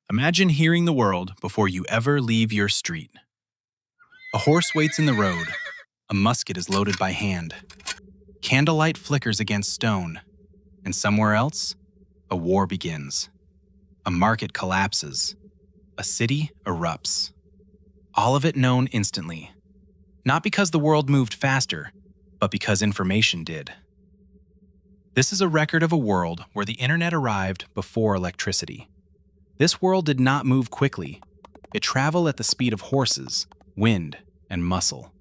Imagine hearing the world before you ever leave your street. A horse waits in the road. A musket is loaded by hand. Candlelight flickers against stone. And somewhere else, a war begins. A market collapses. A city erupts. All of it known instantly. Not because the world moved faster, but because information did. This is a record of a world where the internet arrived before electricity. This world did not move quickly. It traveled at the speed of horses, wind, and muscle.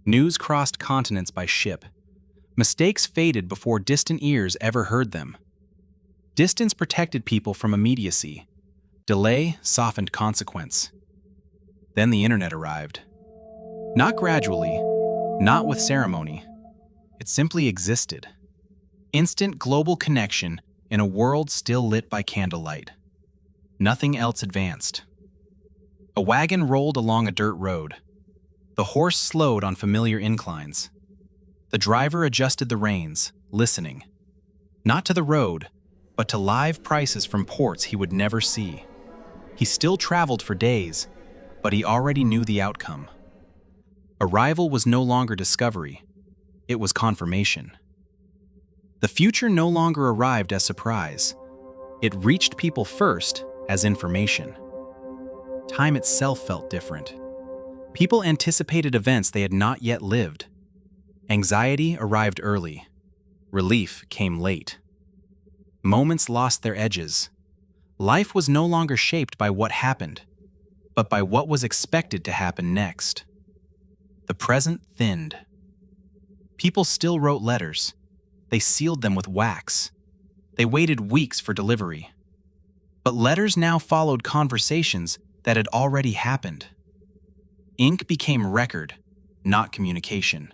News crossed continents by ship. Mistakes faded before distant ears ever heard them. Distance protected people from immediacy. Delay softened consequence. Then the internet arrived. Not gradually, not with ceremony. It simply existed. Instant global connection in a world still lit by candlelight. Nothing else advanced. A wagon rolled along a dirt road. The horse slowed on familiar inclines. The driver adjusted the reins, listening. Not to the road, but to live prices from ports he would never see. He still traveled for days, but he already knew the outcome. Arrival was no longer discovery. It was confirmation. The future no longer arrived as surprise. It reached people first as information. Time itself felt different. People anticipated events they had not yet lived. Anxiety arrived early. Relief came late. Moments lost their edges. Life was no longer shaped by what happened, but by what was expected to happen next. The present thinned. People still wrote letters. They sealed them with wax. They waited weeks for delivery. But letters now followed conversations that had already happened. Ink became record, not communication.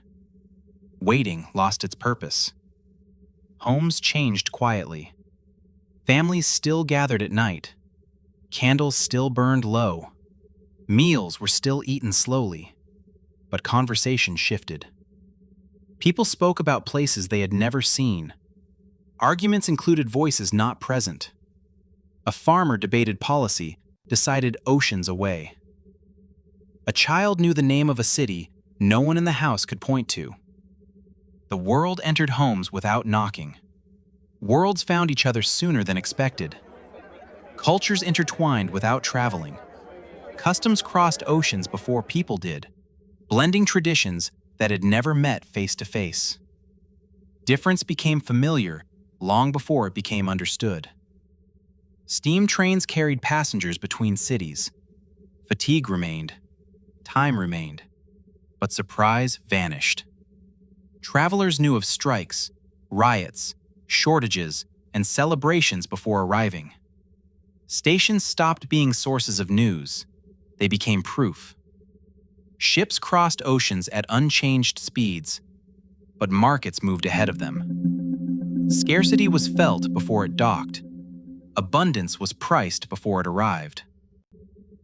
Waiting lost its purpose. Homes changed quietly. Families still gathered at night. Candles still burned low. Meals were still eaten slowly. But conversation shifted. People spoke about places they had never seen. Arguments included voices not present. A farmer debated policy, decided oceans away. A child knew the name of a city no one in the house could point to. The world entered homes without knocking. Worlds found each other sooner than expected. Cultures intertwined without traveling. Customs crossed oceans before people did, blending traditions that had never met face to face. Difference became familiar long before it became understood. Steam trains carried passengers between cities. Fatigue remained. Time remained. But surprise vanished. Travelers knew of strikes, riots, shortages, and celebrations before arriving. Stations stopped being sources of news. They became proof. Ships crossed oceans at unchanged speeds, but markets moved ahead of them. Scarcity was felt before it docked. Abundance was priced before it arrived.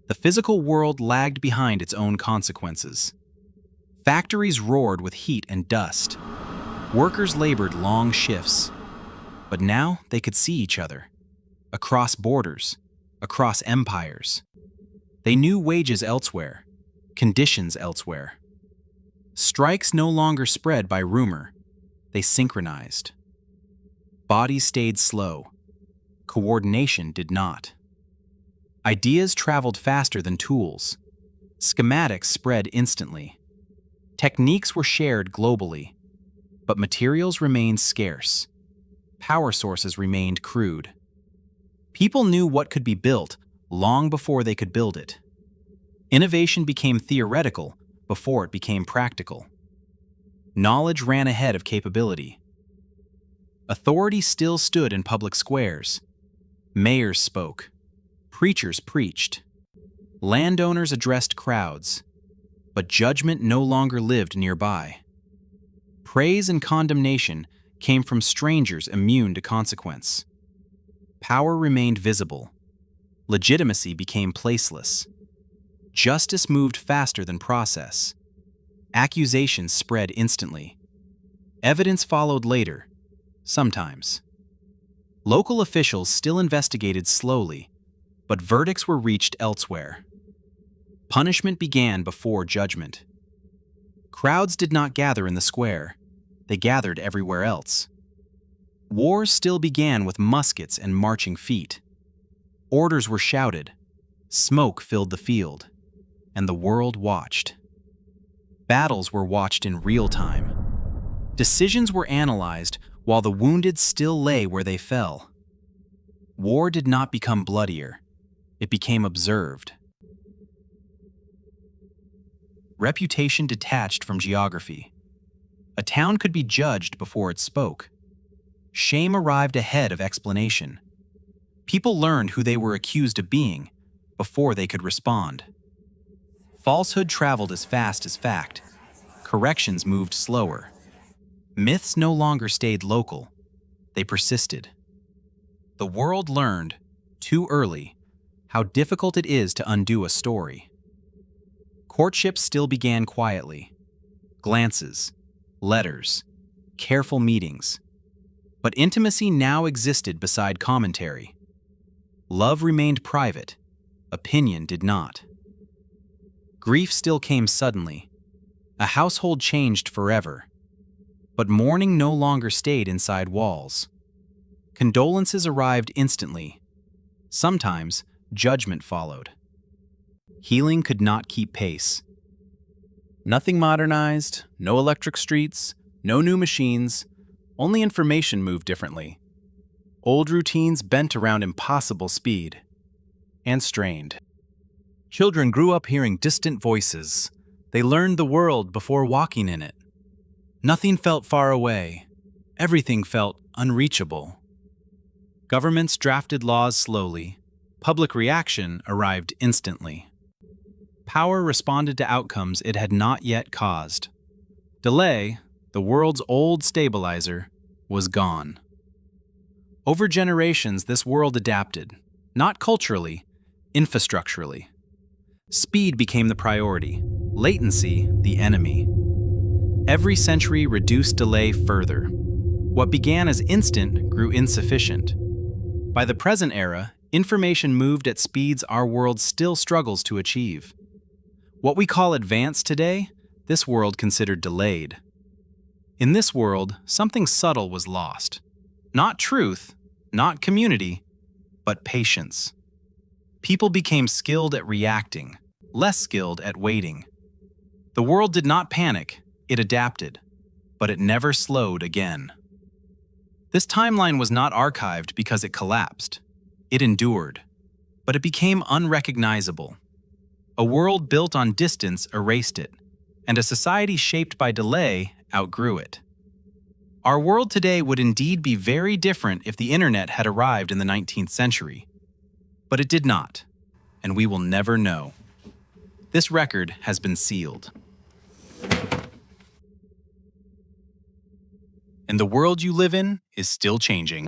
The physical world lagged behind its own consequences. Factories roared with heat and dust. Workers labored long shifts. But now they could see each other. Across borders, across empires. They knew wages elsewhere, conditions elsewhere. Strikes no longer spread by rumor. They synchronized. Bodies stayed slow. Coordination did not. Ideas traveled faster than tools. Schematics spread instantly. Techniques were shared globally, but materials remained scarce. Power sources remained crude. People knew what could be built long before they could build it. Innovation became theoretical before it became practical. Knowledge ran ahead of capability. Authority still stood in public squares. Mayors spoke. Preachers preached. Landowners addressed crowds. But judgment no longer lived nearby. Praise and condemnation came from strangers immune to consequence. Power remained visible. Legitimacy became placeless. Justice moved faster than process. Accusations spread instantly. Evidence followed later, sometimes. Local officials still investigated slowly, but verdicts were reached elsewhere. Punishment began before judgment. Crowds did not gather in the square. They gathered everywhere else. Wars still began with muskets and marching feet. Orders were shouted. Smoke filled the field, and the world watched. Battles were watched in real time. Decisions were analyzed while the wounded still lay where they fell. War did not become bloodier. It became observed. Reputation detached from geography. A town could be judged before it spoke. Shame arrived ahead of explanation. People learned who they were accused of being before they could respond. Falsehood traveled as fast as fact. Corrections moved slower. Myths no longer stayed local. They persisted. The world learned, too early, how difficult it is to undo a story. Courtship still began quietly. Glances, letters, careful meetings. But intimacy now existed beside commentary. Love remained private. Opinion did not. Grief still came suddenly. A household changed forever. But mourning no longer stayed inside walls. Condolences arrived instantly. Sometimes, judgment followed. Healing could not keep pace. Nothing modernized, no electric streets, no new machines, only information moved differently. Old routines bent around impossible speed and strained. Children grew up hearing distant voices. They learned the world before walking in it. Nothing felt far away. Everything felt unreachable. Governments drafted laws slowly. Public reaction arrived instantly. Power responded to outcomes it had not yet caused. Delay, the world's old stabilizer, was gone. Over generations, this world adapted, not culturally, infrastructurally. Speed became the priority, latency the enemy. Every century reduced delay further. What began as instant grew insufficient. By the present era, information moved at speeds our world still struggles to achieve. What we call advanced today, this world considered delayed. In this world, something subtle was lost. Not truth, not community, but patience. People became skilled at reacting, less skilled at waiting. The world did not panic, it adapted, but it never slowed again. This timeline was not archived because it collapsed. It endured, but it became unrecognizable. A world built on distance erased it, and a society shaped by delay outgrew it. Our world today would indeed be very different if the internet had arrived in the 19th century. But it did not, and we will never know. This record has been sealed. And the world you live in is still changing.